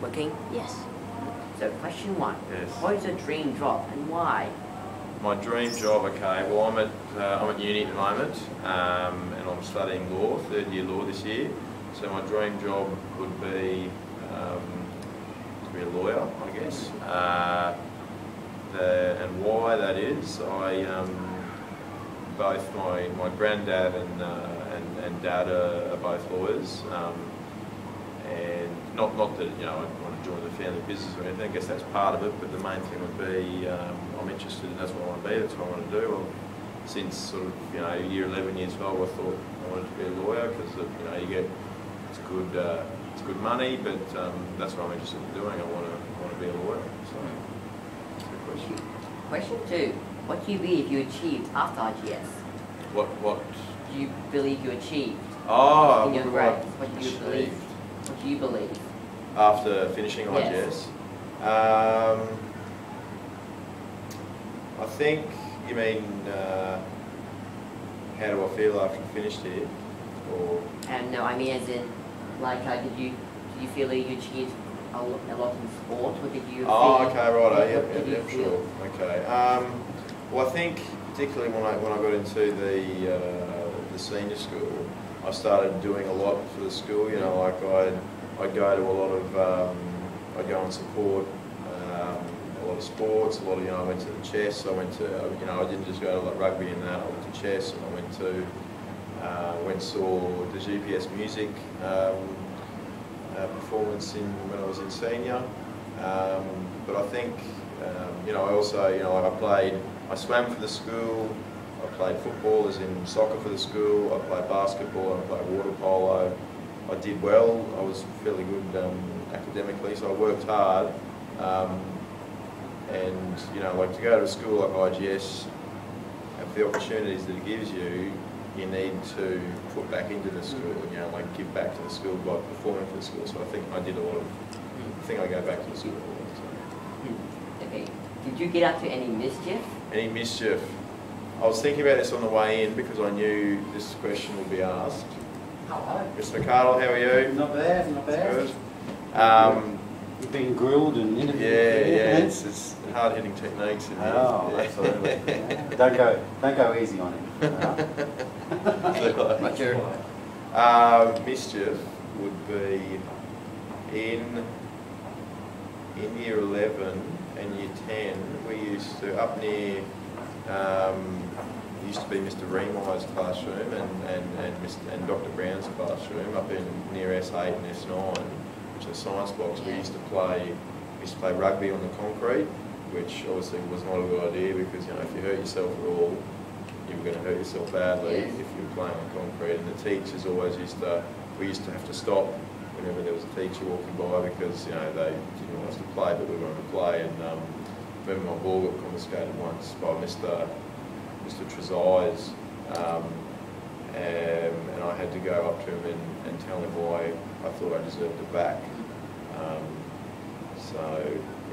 Working? Yes. So question one. Yes. What is your dream job and why? My dream job, okay, well I'm at uni at the moment and I'm studying law, third year law this year. So my dream job would be to be a lawyer, I guess. And why that is, both my granddad and dad are both lawyers. And not that I want to join the family business or anything. I guess that's part of it, but the main thing would be I'm interested in that's what I want to be. That's what I want to do. Well, since sort of year 11, years old, I thought I wanted to be a lawyer because you get it's good money, but that's what I'm interested in doing. I want to be a lawyer. So that's a good question. Question two. What do you believe you achieved after IGS? What Do you believe you achieved Oh, in your grades? What do you achieved. believe? What do you believe? After finishing Yes. IGS? I think you mean how do I feel after I finished here? Or And no, I mean as in, like, did you feel that you achieved a lot in sport, or did you? oh, feel, okay, right. what did you Yeah, feel? sure. Okay. Well, I think particularly when I got into the senior school, I started doing a lot for the school. Like I'd go to a lot of I'd go and support a lot of sports. A lot of I went to the chess. I went to I didn't just go to like rugby and that. I went to chess and I went to saw the GPS music performance when I was in senior. But I think I also I swam for the school. I played football, as in soccer, for the school. I played basketball. I played water polo. I did well. I was fairly good academically, so I worked hard. And like to go to a school like IGS, and for the opportunities that it gives you, you need to put back into the school. Like give back to the school by performing for the school. So I think I did a lot of. I think I go back to the school. Okay. Did you get up to any mischief? Any mischief? I was thinking about this on the way in because I knew this question would be asked. Hello. Mr. McArdle, how are you? Not bad, not bad. Good. You've been grilled and interviewed. Yeah, it's hard-hitting techniques in here. Oh, Yeah. absolutely. Don't go easy on him. Roger. Mischief would be in year 11 and year 10. We used to up near. It used to be Mr. Reemeyer's classroom and Dr. Brown's classroom up in near S8 and S9, which are science blocks. We used to play rugby on the concrete, which obviously was not a good idea because if you hurt yourself at all, you were going to hurt yourself badly if you were playing on concrete. And the teachers always we used to have to stop whenever there was a teacher walking by because they didn't want us to play, but we wanted to play. And I remember my ball got confiscated once by Mr. Trezise, and I had to go up to him and tell him why I thought I deserved it back. So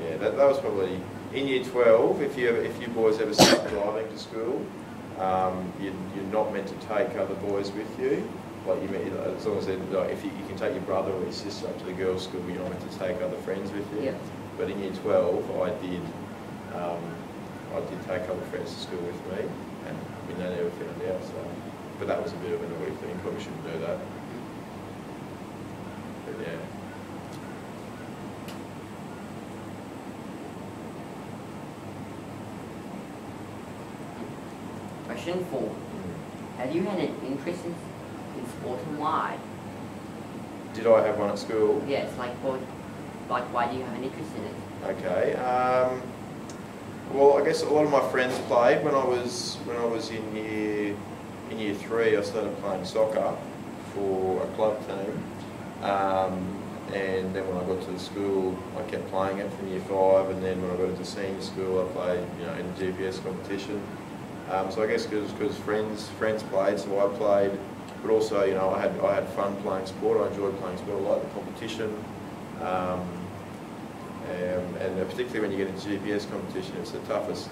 yeah, that was probably in year 12. If you boys ever start driving to school, you're not meant to take other boys with you. Like as long as if you can take your brother or your sister up to the girls' school, you're not meant to take other friends with you. Yeah. But in year 12, I did take other friends to school with me, and they never found out. So, but that was a bit of a naughty thing. Probably shouldn't do that. But yeah. Question 4. Have you had an interest in sport and why? Did I have one at school? Yes, why do you have an interest in it? Okay. Well, I guess a lot of my friends played when I was in year 3. I started playing soccer for a club team, and then when I got to the school, I kept playing it from year 5. And then when I got into senior school, I played in the GPS competition. So I guess because friends played, so I played. But also, I had fun playing sport. I enjoyed playing sport. I liked the competition. And particularly when you get into GPS competition, it's the toughest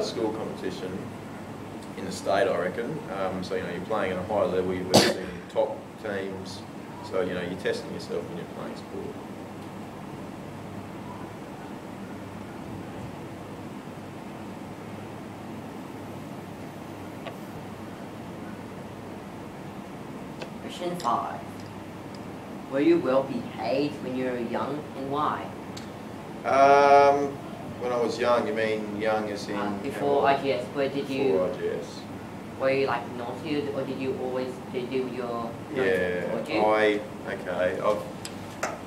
school competition in the state, I reckon. So you're playing at a high level, you're versing top teams. So you're testing yourself when you're playing sport. Question 5. Were you well behaved when you were young and why? When I was young, you mean young as in... Before IGS, where did you... Before IGS. Were you like naughty or did you always do your... Yeah,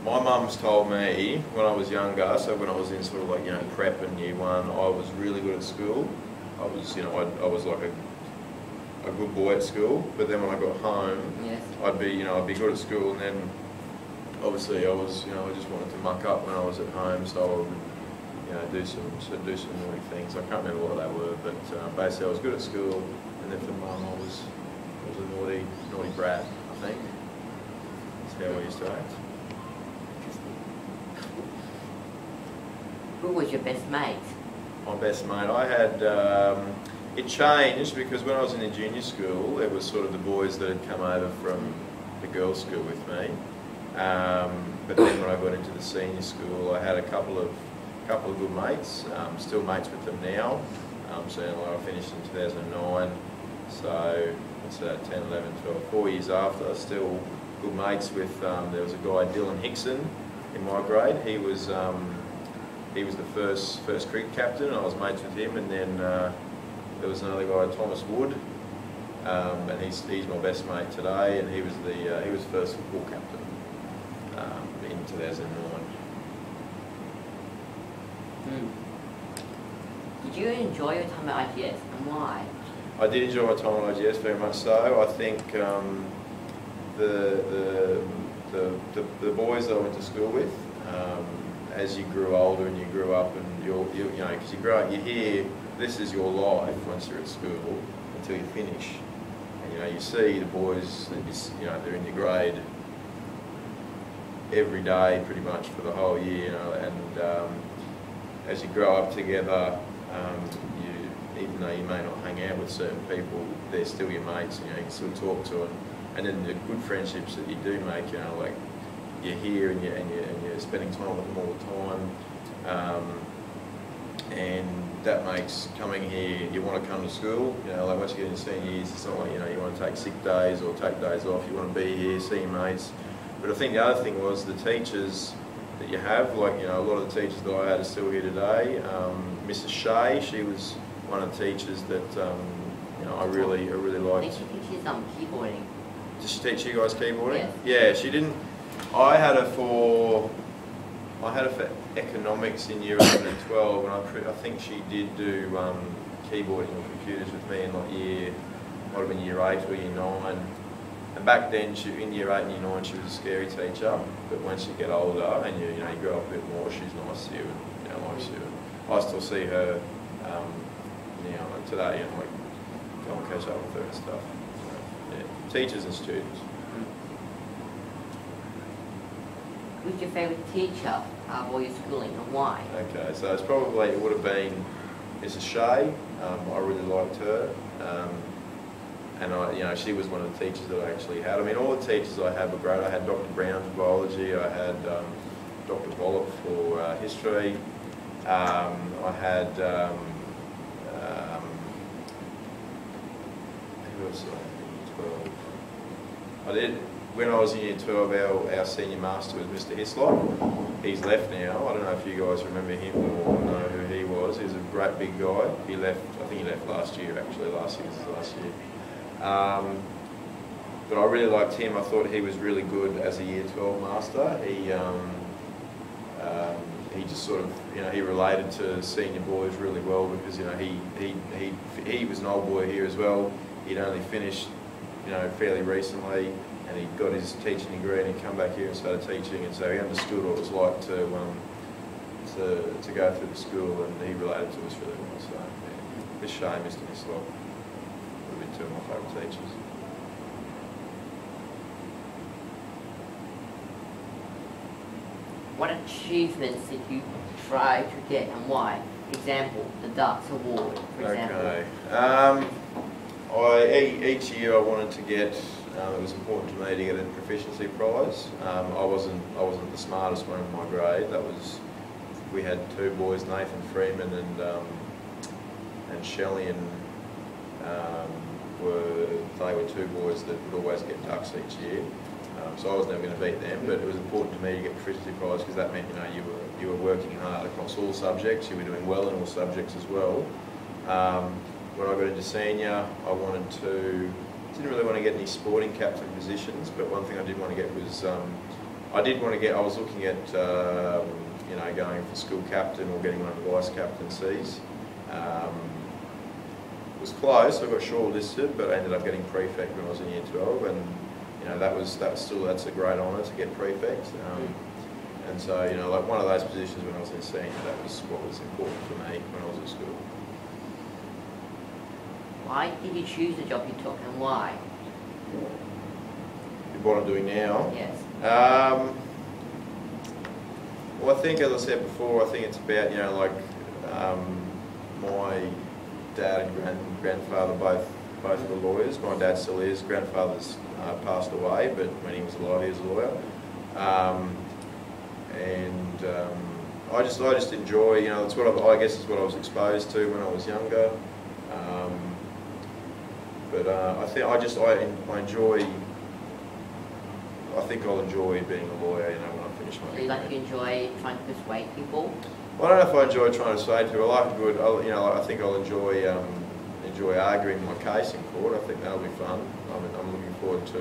my mum's told me when I was younger, so when I was in sort of like, you know, prep and year 1, I was really good at school. I was, you know, I was like a good boy at school, but then when I got home, Yes. I'd be good at school, and then obviously I was, you know, I just wanted to muck up when I was at home, so I would, you know, do some naughty things. I can't remember what they were, but basically I was good at school, and then for mum I was a naughty brat, I think. That's how we used to act. Who was your best mate? My best mate, I had, it changed because when I was in the junior school, it was sort of the boys that had come over from the girls' school with me. But then when I got into the senior school, I had a couple of good mates, still mates with them now. So I finished in 2009, so what's that, 10, 11, 12, 4 years after, still good mates with, there was a guy, Dylan Hickson, in my grade. He was the first cricket captain, and I was mates with him, and then there was another guy, Thomas Wood, and he's my best mate today, and he was first football captain in 2009. Did you enjoy your time at IGS and why? I did enjoy my time at IGS very much so. I think the boys that I went to school with, as you grew older and you grew up, and you know, because you grow up, you hear this is your life once you're at school until you finish, and you know, you see the boys that you know, they're in your grade every day pretty much for the whole year, you know, and as you grow up together, even though you may not hang out with certain people, they're still your mates, you know, you can still talk to them, and then the good friendships that you do make, you know, like you're here and you're spending time with them all the time, and that makes coming here, you want to come to school, you know, like once you get into senior years, it's not like, you know, you want to take sick days or take days off, you want to be here, see your mates. But I think the other thing was the teachers that you have, like, you know, a lot of the teachers that I had are still here today. Mrs. Shea, she was one of the teachers that, you know, I really liked. I think she teaches keyboarding. Did she teach you guys keyboarding? Yes. Yeah, she didn't. I had her for economics in year 11 and 12, and I think she did do keyboarding on computers with me in like might have been year 8 or year 9. And back then, in year 8 and year 9, she was a scary teacher. But once you get older and you know, you grow up a bit more, she's nice to you and, you know, likes you. I still see her, you know, today, and like go and catch up with her and stuff. So, yeah, teachers and students. Who's your favourite teacher of all your schooling and why? Okay, so it would have been Mrs. Shea. I really liked her. And you know, she was one of the teachers that I actually had. I mean, all the teachers I had were great. I had Dr. Brown for biology. I had Dr. Wallop for history. I had who else did I have in year 12? I did. When I was in year 12, our senior master was Mr. Hislop. He's left now. I don't know if you guys remember him or know who he was. He was a great big guy. He left. I think he left last year. Actually, last year. But I really liked him. I thought he was really good as a year 12 master. He just sort of, you know, he related to senior boys really well because, you know, he was an old boy here as well. He'd only finished, you know, fairly recently, and he got his teaching degree and he'd come back here and started teaching, and so he understood what it was like to go through the school, and he related to us really well. So yeah, Miss Shea, Mr. Hislop would have been two of my favourite teachers. What achievements did you try to get and why? Example, the Darts Award, for example. Okay. Each year I wanted to get, it was important to me to get a proficiency prize. I wasn't the smartest one in my grade. We had two boys, Nathan Freeman and Shelley and they were two boys that would always get ducks each year. So I was never going to beat them, but it was important to me to get the proficiency prize because that meant you were working hard across all subjects. You were doing well in all subjects as well. When I got into senior, didn't really want to get any sporting captain positions, but one thing I did want to get was I was looking at going for school captain or getting one of the vice captaincies. It was close. I got shortlisted, but I ended up getting prefect when I was in year 12, and that's a great honour to get prefect. And so like one of those positions when I was in senior, that was what was important for me when I was at school. Why did you choose the job you took, and why? What I'm doing now? Yes. Well, I think, as I said before, I think it's about, my dad and grandfather both were lawyers. My dad still is. Grandfather's passed away, but when he was alive, he was a lawyer. I just enjoy, it's what I guess is what I was exposed to when I was younger. But I think I enjoy. I think I'll enjoy being a lawyer, when I finish my Do you degree. you enjoy trying to persuade people? Well, I don't know if I enjoy trying to persuade people. I like good. I think I'll enjoy arguing my case in court. I think that'll be fun. I'm looking forward to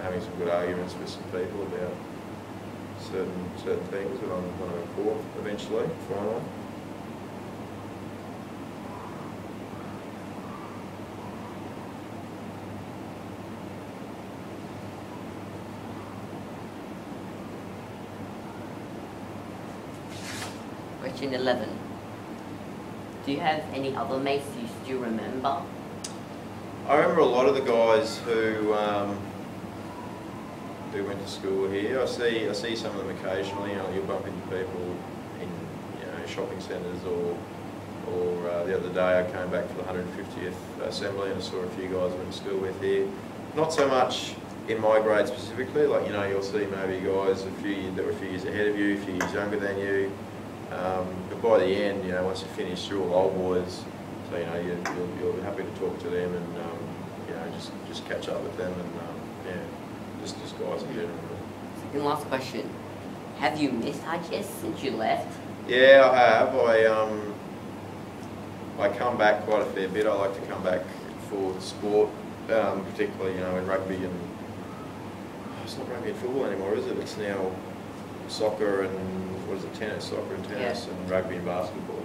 having some good arguments with some people about certain things that I'm going to report eventually, finally. Question 11. Do you have any other mates you still remember? I remember a lot of the guys who went to school here. I see some of them occasionally. You'll bump into people in shopping centres or the other day I came back for the 150th assembly and I saw a few guys I went to school with here. Not so much in my grade specifically. Like you'll see maybe guys that were a few years ahead of you, a few years younger than you. But by the end, once you finish, you're all old boys. So you'll be happy to talk to them and just catch up with them and just guys in general. Second last question. Have you missed IGS since you left? Yeah, I have. I come back quite a fair bit. I like to come back for the sport, particularly in rugby and it's not rugby and football anymore, is it? It's now soccer and tennis, soccer and tennis, and rugby and basketball.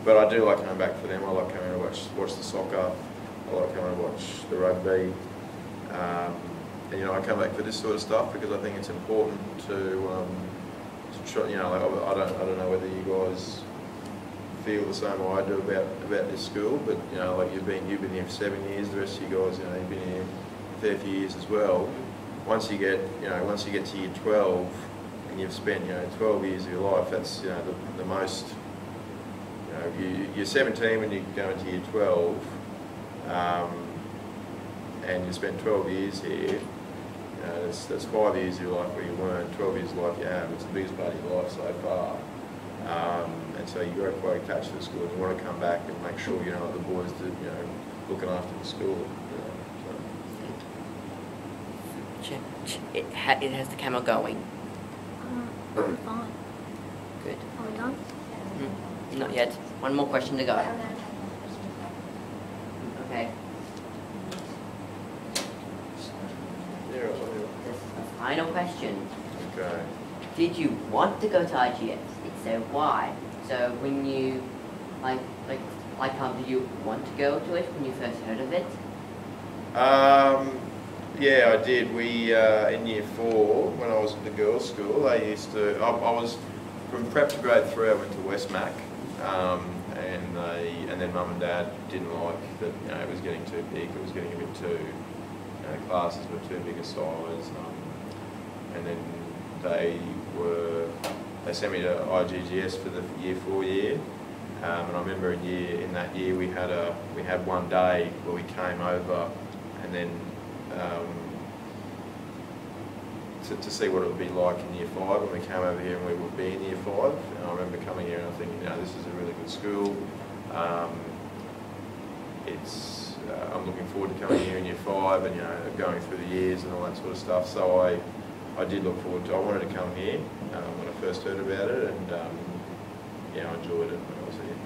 But I do like coming back for them. I like coming to watch the soccer. I like coming to watch the rugby. And I come back for this sort of stuff because I think it's important to try. I don't know whether you guys feel the same way I do about this school, but you've been here for 7 years. The rest of you guys, you've been here a fair few years as well. Once you get to year 12. You've spent 12 years of your life. That's the most. You're 17 when you go into year 12, and you spent 12 years here. That's 5 years of your life where you weren't. 12 years of life you have. It's the biggest part of your life so far. And so you grow quite attached to the school, and you want to come back and make sure the boys that looking after the school. Check. It has the camera going. Fine. Good. Are we done? Not yet. One more question to go. Okay. Final question. Okay. Did you want to go to IGS? If so, why? So when you did you want to go to it when you first heard of it? Yeah, I did. We in year 4 when I was at the girls' school, I was from prep to grade 3. I went to Westmac, and then Mum and Dad didn't like that. It was getting too big. It was getting a bit too classes were too big a size, and then they sent me to IGGS for the year 4 year. And I remember in that year we had one day where we came over, and then. To see what it would be like in year 5 when we came over here and we would be in year 5. And I remember coming here and I thinking, this is a really good school. It's I'm looking forward to coming here in year 5 and, going through the years and all that sort of stuff. So I did look forward to, I wanted to come here when I first heard about it, and I enjoyed it when I was here.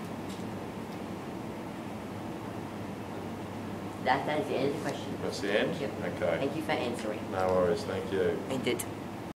That is the end of the question. That's the end? Yep. Okay. Thank you for answering. No worries, thank you. Ended.